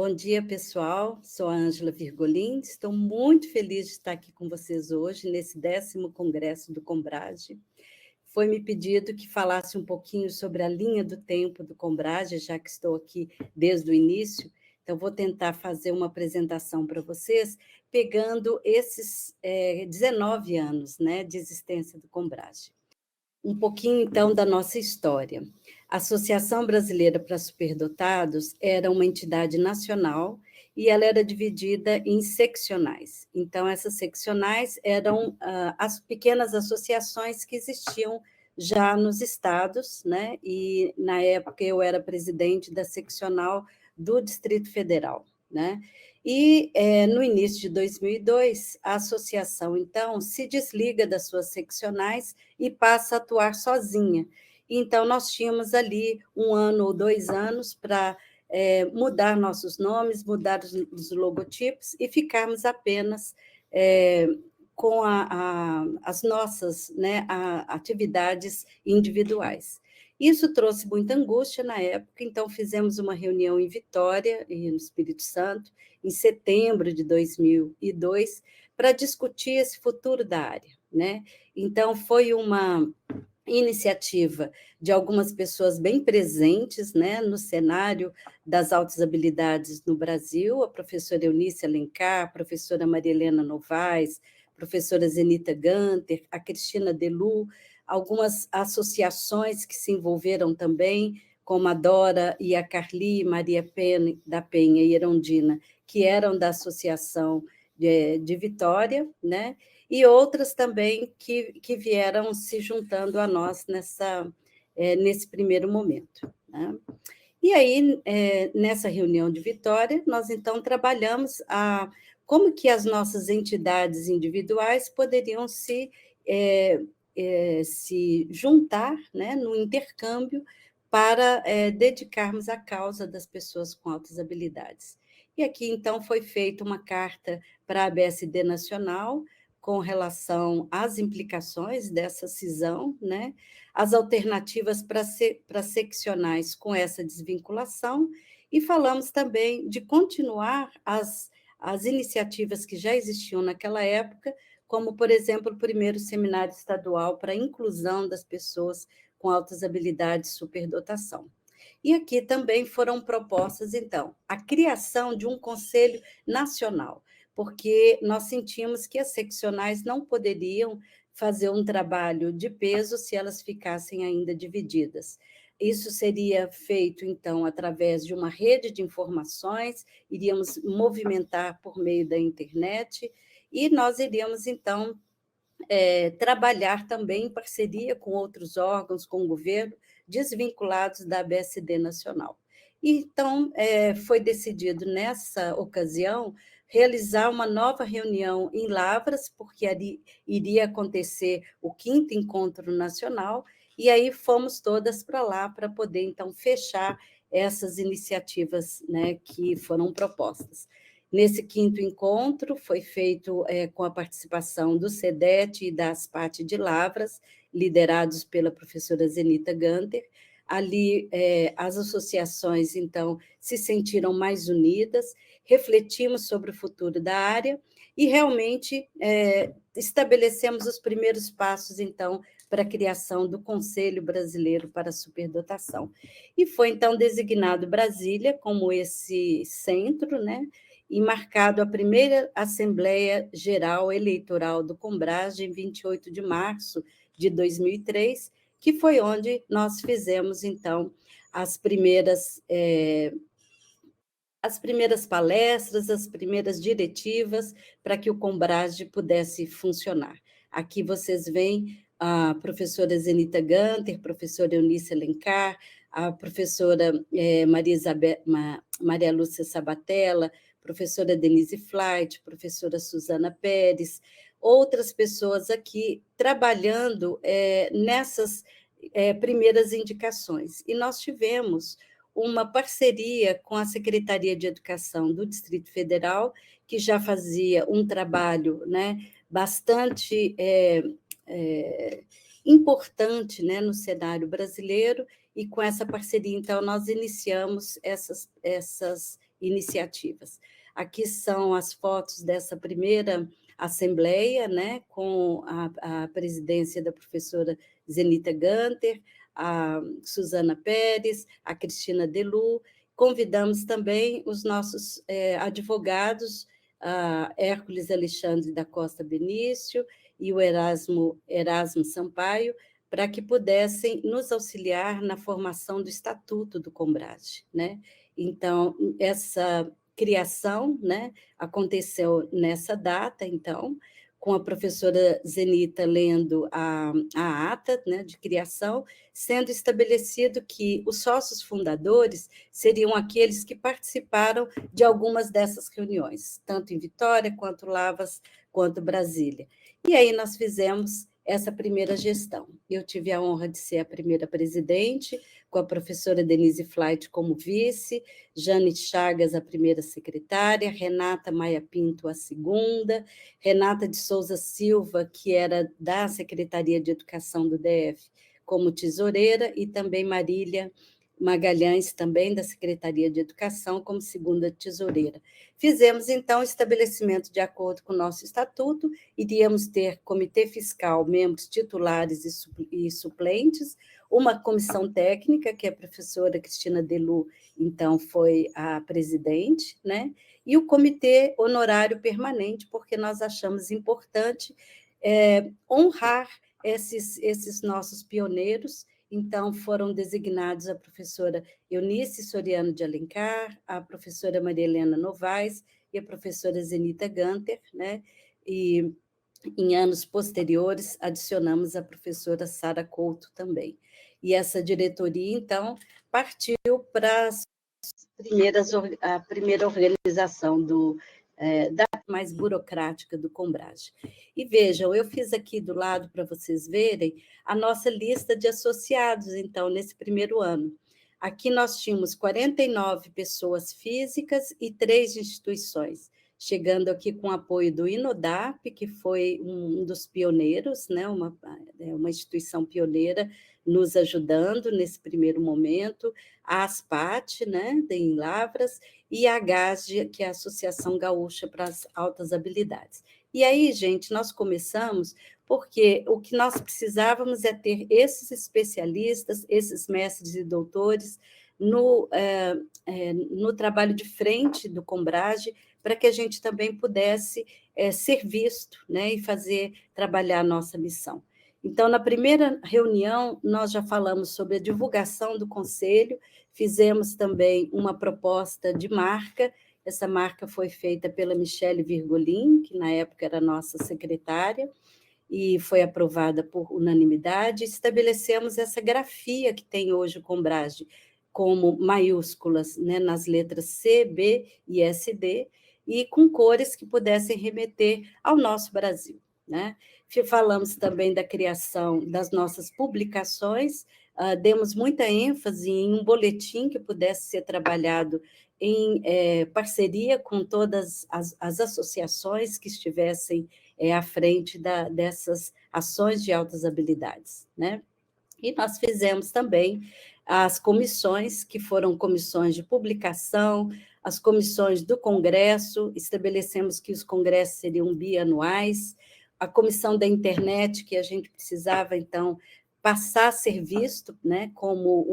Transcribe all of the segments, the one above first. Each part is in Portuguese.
Bom dia, pessoal. Sou a Ângela Virgolin. Estou muito feliz de estar aqui com vocês hoje, nesse 10º Congresso do Combrage. Foi-me pedido que falasse um pouquinho sobre a linha do tempo do Combrage, já que estou aqui desde o início. Então, vou tentar fazer uma apresentação para vocês, pegando esses 19 anos, né, de existência do Combrage. Um pouquinho, então, da nossa história. A Associação Brasileira para Superdotados era uma entidade nacional e ela era dividida em seccionais. Então, essas seccionais eram as pequenas associações que existiam já nos estados, né? E, na época, eu era presidente da seccional do Distrito Federal, né? E, no início de 2002, a associação, então, se desliga das suas seccionais e passa a atuar sozinha. Então, nós tínhamos ali 1 ano ou 2 anos para mudar nossos nomes, mudar os logotipos e ficarmos apenas com as nossas, né, atividades individuais. Isso trouxe muita angústia na época, então fizemos uma reunião em Vitória, no Espírito Santo, em setembro de 2002, para discutir esse futuro da área, né? Então, foi uma iniciativa de algumas pessoas bem presentes, né, no cenário das altas habilidades no Brasil, a professora Eunice Alencar, a professora Maria Helena Novaes, a professora Zenita Ganter, a Cristina Delu, algumas associações que se envolveram também, como a Dora e a Carli, Maria da Penha e Erondina, que eram da Associação de Vitória, né? E outras também que vieram se juntando a nós nesse primeiro momento, né? E aí, nessa reunião de Vitória, nós, então, trabalhamos como que as nossas entidades individuais poderiam se juntar, né, no intercâmbio para dedicarmos à causa das pessoas com altas habilidades. E aqui, então, foi feita uma carta para a ABSD Nacional, com relação às implicações dessa cisão, né? As alternativas para seccionais com essa desvinculação, e falamos também de continuar as iniciativas que já existiam naquela época, como, por exemplo, o primeiro seminário estadual para a inclusão das pessoas com altas habilidades e superdotação. E aqui também foram propostas, então, a criação de um conselho nacional, porque nós sentimos que as seccionais não poderiam fazer um trabalho de peso se elas ficassem ainda divididas. Isso seria feito, então, através de uma rede de informações, iríamos movimentar por meio da internet, e nós iríamos, então, trabalhar também em parceria com outros órgãos, com o governo, desvinculados da ABSD Nacional. Então, foi decidido, nessa ocasião, realizar uma nova reunião em Lavras, porque ali iria acontecer o 5º Encontro Nacional, e aí fomos todas para lá para poder, então, fechar essas iniciativas, né, que foram propostas. Nesse 5º encontro, foi feito com a participação do SEDET e da ASPAT de Lavras, liderados pela professora Zenita Ganter. Ali, as associações, então, se sentiram mais unidas, refletimos sobre o futuro da área e, realmente, estabelecemos os primeiros passos, então, para a criação do Conselho Brasileiro para a Superdotação. E foi, então, designado Brasília como esse centro, né? E marcado a primeira Assembleia Geral Eleitoral do Combrage, em 28 de março de 2003, que foi onde nós fizemos, então, as primeiras palestras, as primeiras diretivas para que o Combrage pudesse funcionar. Aqui vocês veem a professora Zenita Ganter, professora Eunice Alencar, a professora Maria Lúcia Sabatella, professora Denise Flight, professora Suzana Pérez, outras pessoas aqui trabalhando nessas primeiras indicações. E nós tivemos uma parceria com a Secretaria de Educação do Distrito Federal, que já fazia um trabalho, né, bastante importante, né, no cenário brasileiro, e com essa parceria, então, nós iniciamos essas iniciativas. Aqui são as fotos dessa primeira assembleia, né, com a presidência da professora Zenita Ganter, a Suzana Pérez, a Cristina Delu. Convidamos também os nossos advogados, Hércules Alexandre da Costa Benício e o Erasmo Sampaio, para que pudessem nos auxiliar na formação do Estatuto do Combrage, né? Então, essa criação, né, aconteceu nessa data, então, com a professora Zenita lendo a ata, né, de criação, sendo estabelecido que os sócios fundadores seriam aqueles que participaram de algumas dessas reuniões, tanto em Vitória, quanto Lavras, quanto Brasília. E aí nós fizemos essa primeira gestão. Eu tive a honra de ser a primeira presidente, com a professora Denise Flight como vice, Jane Chagas, a primeira secretária, Renata Maia Pinto, a segunda, Renata de Souza Silva, que era da Secretaria de Educação do DF, como tesoureira, e também Marília Magalhães, também da Secretaria de Educação, como segunda tesoureira. Fizemos, então, o estabelecimento de acordo com o nosso estatuto, iríamos ter comitê fiscal, membros titulares e suplentes, uma comissão técnica, que a professora Cristina Delu, então, foi a presidente, né? E o comitê honorário permanente, porque nós achamos importante honrar esses nossos pioneiros. Então, foram designados a professora Eunice Soriano de Alencar, a professora Maria Helena Novaes e a professora Zenita Ganter, né? E em anos posteriores, adicionamos a professora Sara Couto também. E essa diretoria, então, partiu para a primeira organização da mais burocrática do Combrage. E vejam, eu fiz aqui do lado para vocês verem a nossa lista de associados, então, nesse primeiro ano. Aqui nós tínhamos 49 pessoas físicas e 3 instituições, chegando aqui com apoio do INODAP, que foi um dos pioneiros, né, uma instituição pioneira nos ajudando nesse primeiro momento, a ASPAT, né, em Lavras, e a AGASG, que é a Associação Gaúcha para as Altas Habilidades. E aí, gente, nós começamos porque o que nós precisávamos é ter esses especialistas, esses mestres e doutores no trabalho de frente do Combrage, para que a gente também pudesse ser visto, né, e trabalhar a nossa missão. Então, na primeira reunião, nós já falamos sobre a divulgação do Conselho, fizemos também uma proposta de marca. Essa marca foi feita pela Michele Virgolin, que na época era nossa secretária, e foi aprovada por unanimidade. Estabelecemos essa grafia que tem hoje o Combrage, como maiúsculas, né, nas letras C, B e SD, e com cores que pudessem remeter ao nosso Brasil, né? Falamos também da criação das nossas publicações, demos muita ênfase em um boletim que pudesse ser trabalhado em parceria com todas as associações que estivessem à frente dessas ações de altas habilidades, né? E nós fizemos também as comissões, que foram comissões de publicação, as comissões do Congresso, estabelecemos que os congressos seriam bianuais, a comissão da internet, que a gente precisava, então, passar a ser visto, né, como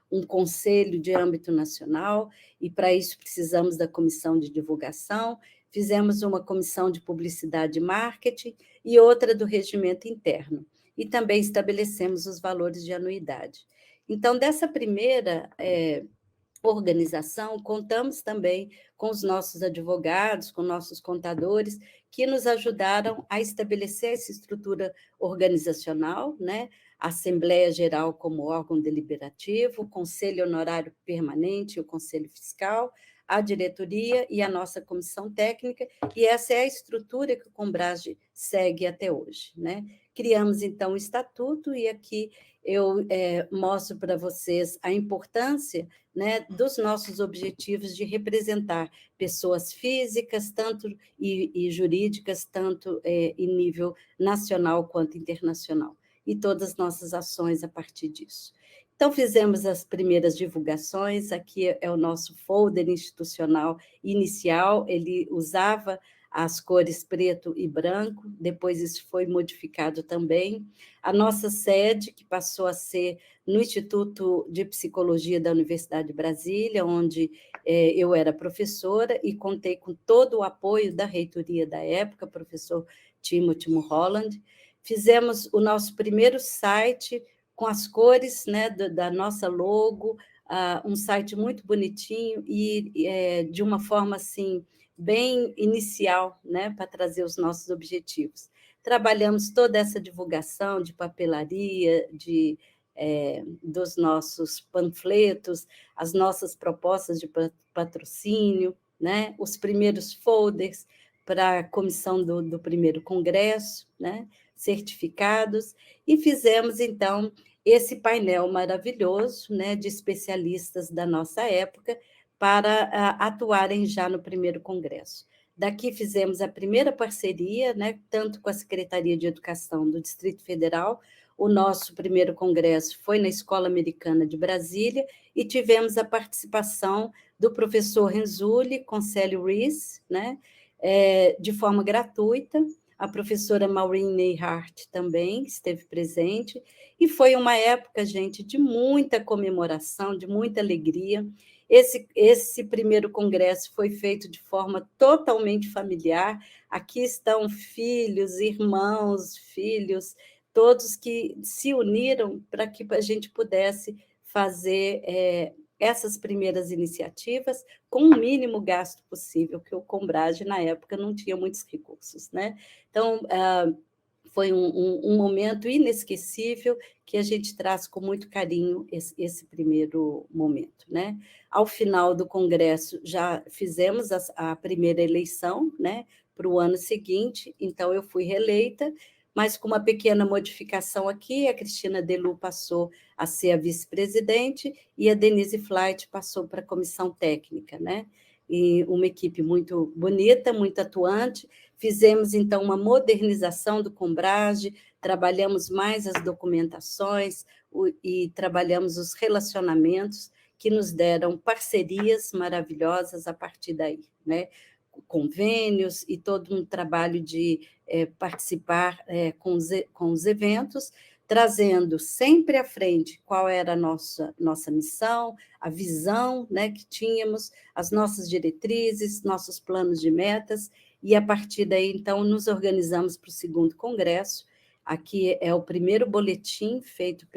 um conselho de âmbito nacional, e para isso precisamos da comissão de divulgação, fizemos uma comissão de publicidade e marketing e outra do regimento interno. E também estabelecemos os valores de anuidade. Então, dessa primeira organização, contamos também com os nossos advogados, com nossos contadores, que nos ajudaram a estabelecer essa estrutura organizacional, né? A Assembleia Geral como órgão deliberativo, o Conselho Honorário Permanente, o Conselho Fiscal, a diretoria e a nossa comissão técnica, e essa é a estrutura que o Combrage segue até hoje, né? Criamos, então, o estatuto, e aqui eu mostro para vocês a importância, né, dos nossos objetivos de representar pessoas físicas tanto e jurídicas, tanto em nível nacional quanto internacional, e todas as nossas ações a partir disso. Então, fizemos as primeiras divulgações, aqui é o nosso folder institucional inicial, ele usava as cores preto e branco, depois isso foi modificado também. A nossa sede, que passou a ser no Instituto de Psicologia da Universidade de Brasília, onde eu era professora e contei com todo o apoio da reitoria da época, professor Timothy Mulholland. Fizemos o nosso primeiro site com as cores, né, da nossa logo, um site muito bonitinho e de uma forma assim bem inicial, né, para trazer os nossos objetivos. Trabalhamos toda essa divulgação de papelaria, dos nossos panfletos, as nossas propostas de patrocínio, né, os primeiros folders para a comissão do primeiro congresso, né, certificados, e fizemos, então, esse painel maravilhoso, né, de especialistas da nossa época para atuarem já no primeiro congresso. Daqui fizemos a primeira parceria, né, tanto com a Secretaria de Educação do Distrito Federal. O nosso primeiro congresso foi na Escola Americana de Brasília e tivemos a participação do professor Renzulli, Concélio Rees, né, de forma gratuita. A professora Maureen Neyhart também esteve presente, e foi uma época, gente, de muita comemoração, de muita alegria. Esse primeiro congresso foi feito de forma totalmente familiar. Aqui estão filhos, irmãos, filhos, todos que se uniram para que a gente pudesse fazer essas primeiras iniciativas com o mínimo gasto possível, que o Combrage, na época, não tinha muitos recursos, né? Então, foi um momento inesquecível que a gente traz com muito carinho esse primeiro momento, né? Ao final do congresso, já fizemos a primeira eleição, né, para o ano seguinte, então eu fui reeleita, mas com uma pequena modificação aqui, a Cristina Delu passou a ser a vice-presidente e a Denise Flight passou para a comissão técnica, né? E uma equipe muito bonita, muito atuante. Fizemos, então, uma modernização do Combrage, trabalhamos mais as documentações e trabalhamos os relacionamentos que nos deram parcerias maravilhosas a partir daí, né? Convênios e todo um trabalho de participar com os eventos, trazendo sempre à frente qual era a nossa missão, a visão, né, que tínhamos, as nossas diretrizes, nossos planos de metas, e a partir daí, então, nos organizamos para o segundo congresso. Aqui é o primeiro boletim feito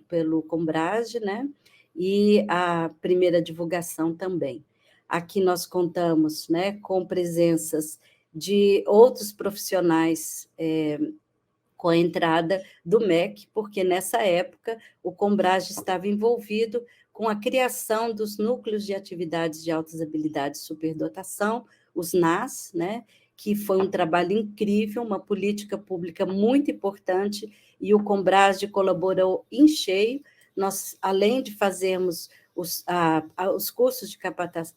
pelo Combrage, né, e a primeira divulgação também. Aqui nós contamos, né, com presenças de outros profissionais com a entrada do MEC, porque nessa época o Combrage estava envolvido com a criação dos núcleos de atividades de altas habilidades e superdotação, os NAS, né, que foi um trabalho incrível, uma política pública muito importante, e o Combrage colaborou em cheio. Nós, além de fazermos os cursos de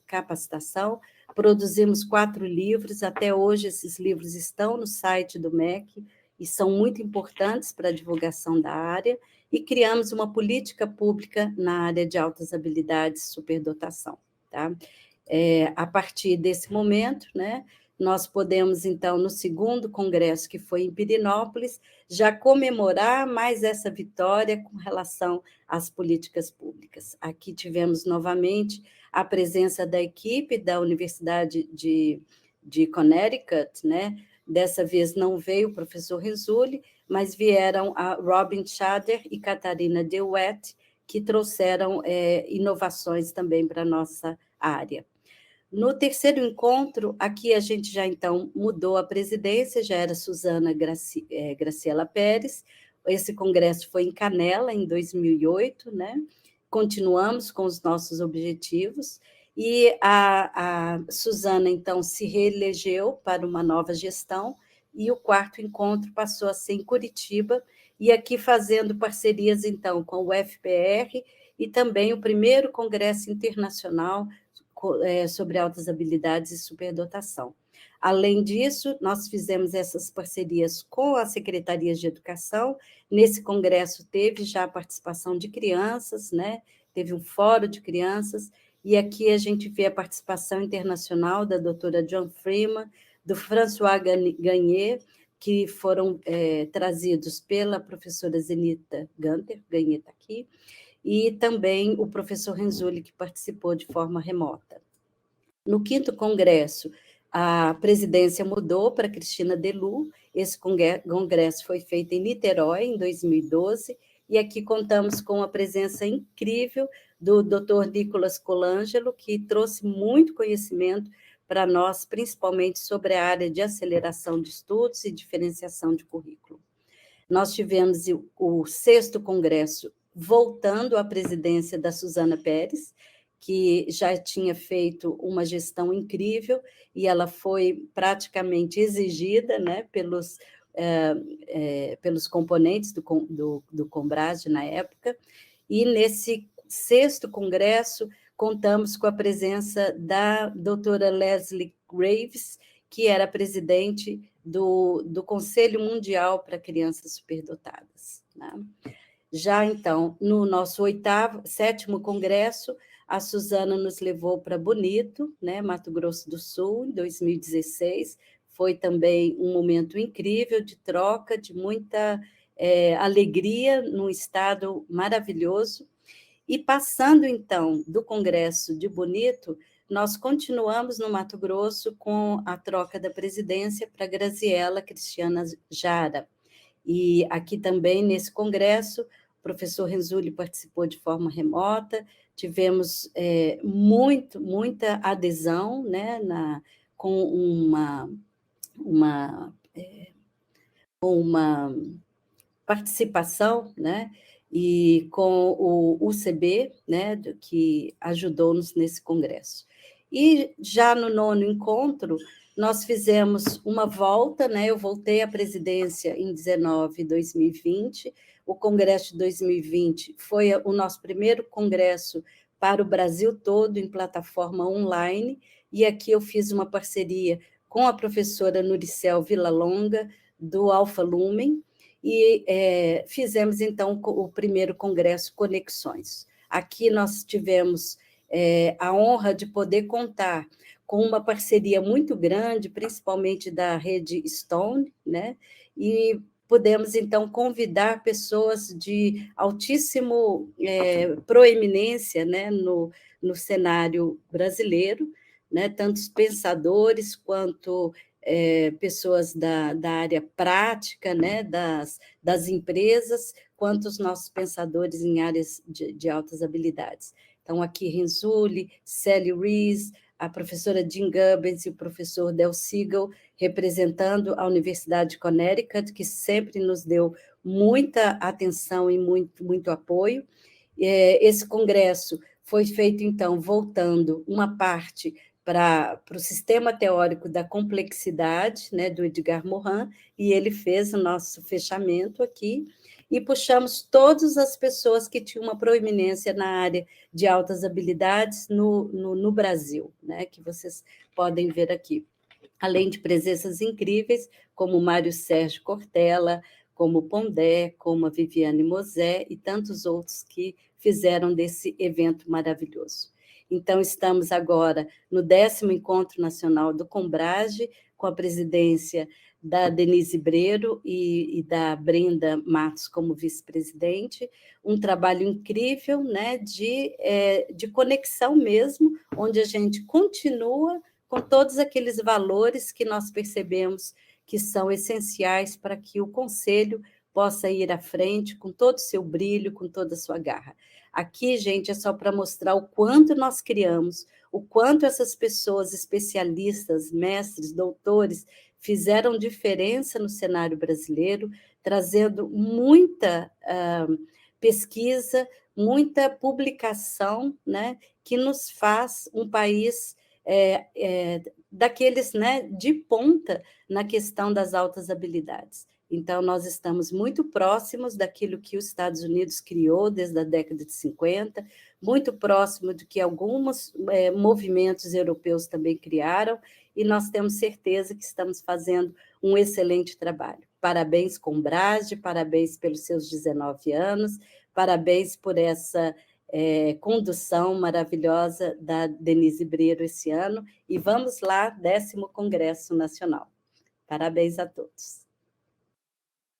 capacitação, produzimos 4 livros, até hoje esses livros estão no site do MEC, e são muito importantes para a divulgação da área, e criamos uma política pública na área de altas habilidades e superdotação. Tá? A partir desse momento, né, nós podemos, então, no segundo congresso, que foi em Pirinópolis, já comemorar mais essa vitória com relação às políticas públicas. Aqui tivemos novamente a presença da equipe da Universidade de Connecticut, né? Dessa vez não veio o professor Renzulli, mas vieram a Robin Schader e Catarina DeWitt, que trouxeram inovações também para a nossa área. No terceiro encontro, aqui a gente já, então, mudou a presidência, já era Suzana Graciela Pérez. Esse congresso foi em Canela, em 2008, né? Continuamos com os nossos objetivos, e a Suzana, então, se reelegeu para uma nova gestão, e o quarto encontro passou a ser em Curitiba, e aqui fazendo parcerias, então, com o FPR e também o primeiro Congresso Internacional sobre altas habilidades e superdotação. Além disso, nós fizemos essas parcerias com as secretarias de educação. Nesse congresso teve já a participação de crianças, né? Teve um fórum de crianças, e aqui a gente vê a participação internacional da doutora John Freeman, do François Gagné, que foram trazidos pela professora Zenita Gunter, Gagné está aqui, e também o professor Renzulli, que participou de forma remota. No 5º congresso, a presidência mudou para Cristina Delu. Esse congresso foi feito em Niterói, em 2012, e aqui contamos com a presença incrível do Dr. Nicolas Colangelo, que trouxe muito conhecimento para nós, principalmente sobre a área de aceleração de estudos e diferenciação de currículo. Nós tivemos o 6º congresso voltando à presidência da Suzana Pérez, que já tinha feito uma gestão incrível, e ela foi praticamente exigida, né, pelos componentes do Combrage na época, e nesse 6º congresso contamos com a presença da doutora Leslie Graves, que era presidente do Conselho Mundial para Crianças Superdotadas, né? Já, então, no nosso 7º congresso, a Suzana nos levou para Bonito, né, Mato Grosso do Sul, em 2016. Foi também um momento incrível de troca, de muita alegria, num estado maravilhoso. E passando, então, do Congresso de Bonito, nós continuamos no Mato Grosso com a troca da presidência para Graziela Cristiana Jara. E aqui também, nesse congresso, o professor Renzulli participou de forma remota, tivemos muita adesão, né, com uma participação, né, e com o UCB, né, que ajudou-nos nesse congresso. E já no 9º encontro, nós fizemos uma volta, né, eu voltei à presidência em 2019, o congresso de 2020 foi o nosso primeiro congresso para o Brasil todo, em plataforma online, e aqui eu fiz uma parceria com a professora Nuricel Villalonga, do Alfa Lumen, e fizemos, então, o primeiro congresso Conexões. Aqui nós tivemos a honra de poder contar com uma parceria muito grande, principalmente da rede Stone, né? E pudemos, então, convidar pessoas de altíssimo proeminência, né, no cenário brasileiro, né, tantos pensadores quanto pessoas da área prática, né, das empresas, quanto os nossos pensadores em áreas de altas habilidades. Então, aqui Renzulli, Sally Rees, a professora Jean Gubbins e o professor Del Siegel, representando a Universidade de Connecticut, que sempre nos deu muita atenção e muito apoio. Esse congresso foi feito, então, voltando uma parte para o sistema teórico da complexidade, né, do Edgar Morin, e ele fez o nosso fechamento aqui, e puxamos todas as pessoas que tinham uma proeminência na área de altas habilidades no Brasil, né, que vocês podem ver aqui. Além de presenças incríveis, como Mário Sérgio Cortella, como Pondé, como a Viviane Mosé e tantos outros que fizeram desse evento maravilhoso. Então, estamos agora no 10º Encontro Nacional do Combrage, com a presidência da Denise Breiro e da Brenda Matos como vice-presidente, um trabalho incrível, né, de conexão mesmo, onde a gente continua com todos aqueles valores que nós percebemos que são essenciais para que o Conselho possa ir à frente com todo o seu brilho, com toda a sua garra. Aqui, gente, é só para mostrar o quanto nós criamos, o quanto essas pessoas especialistas, mestres, doutores, fizeram diferença no cenário brasileiro, trazendo muita pesquisa, muita publicação, né, que nos faz um país daqueles, né, de ponta na questão das altas habilidades. Então, nós estamos muito próximos daquilo que os Estados Unidos criou desde a década de 50, muito próximo do que alguns movimentos europeus também criaram, e nós temos certeza que estamos fazendo um excelente trabalho. Parabéns, Combrage, parabéns pelos seus 19 anos, parabéns por essa condução maravilhosa da Denise Brero esse ano, e vamos lá, 10º Congresso Nacional. Parabéns a todos.